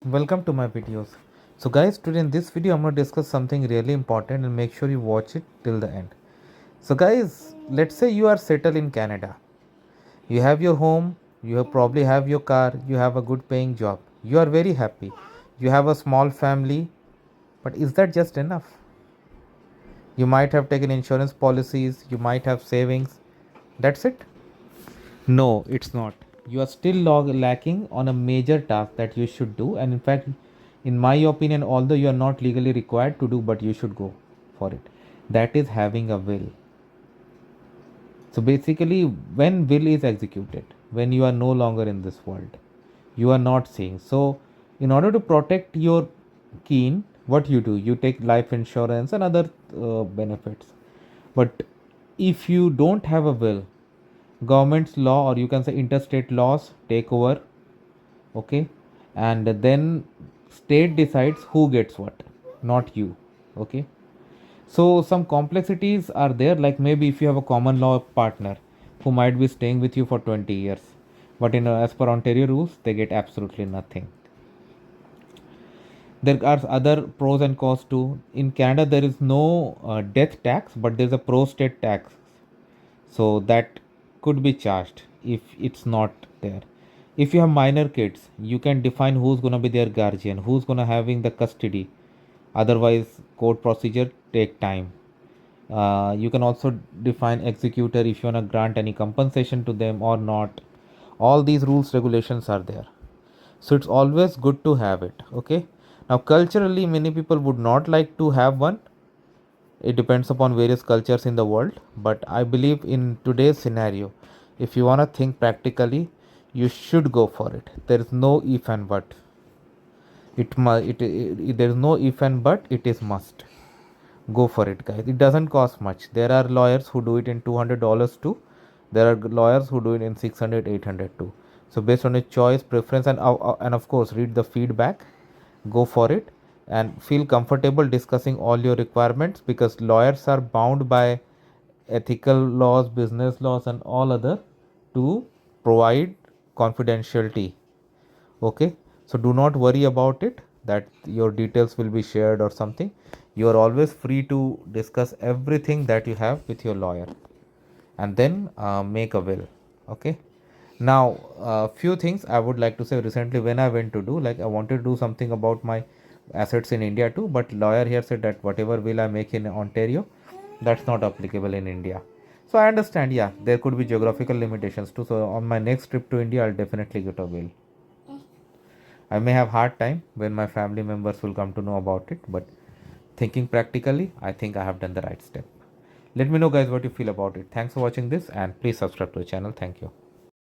Welcome to my videos. So guys, today in this video I'm going to discuss something really important and make sure you watch it till the end. So guys, let's say you are settled in Canada. You have your home, probably have your car, you have a good paying job. You are very happy. You have a small family, but is that just enough? You might have taken insurance policies, you might have savings. That's it? No, it's not. You are still lacking on a major task that you should do, and in fact, in my opinion, although you are not legally required to do, but you should go for it. That is having a will. So basically, when will is executed, when you are no longer in this world, you are not seeing. So, in order to protect your keen, what you do, you take life insurance and other benefits. But if you don't have a will, government's law or you can say interstate laws take over, okay, and then state decides who gets what, not you, okay. So some complexities are there, like maybe if you have a common law partner who might be staying with you for 20 years, but as per Ontario rules they get absolutely nothing. There are other pros and cons too. In Canada there is no death tax, but there's a prostate tax, so that could be charged if it's not there. If you have minor kids, you can define who's going to be their guardian, who's going to having the custody. Otherwise court procedure take time. You can also define executor if you want to grant any compensation to them or not. All these rules regulations are there, so it's always good to have it, okay. Now culturally many people would not like to have one. It depends upon various cultures in the world, but I believe in today's scenario, if you want to think practically, you should go for it. There is no if and but. There is no if and but, it is must. Go for it guys, it doesn't cost much. There are lawyers who do it in $200 too. There are lawyers who do it in 600, 800 too. So based on your choice preference and of course read the feedback, go for it and feel comfortable discussing all your requirements, because lawyers are bound by ethical laws, business laws and all other to provide confidentiality, okay. So do not worry about it that your details will be shared or something. You are always free to discuss everything that you have with your lawyer, and then make a will, okay. Now few things I would like to say. Recently when I went to do, like, I wanted to do something about my assets in India too, but lawyer here said that whatever will I make in Ontario, that's not applicable in India. So I understand, yeah, there could be geographical limitations too. So on my next trip to India I'll definitely get a will. I may have hard time when my family members will come to know about it, but thinking practically, I think I have done the right step. Let me know guys what you feel about it. Thanks for watching this and please subscribe to the channel. Thank you.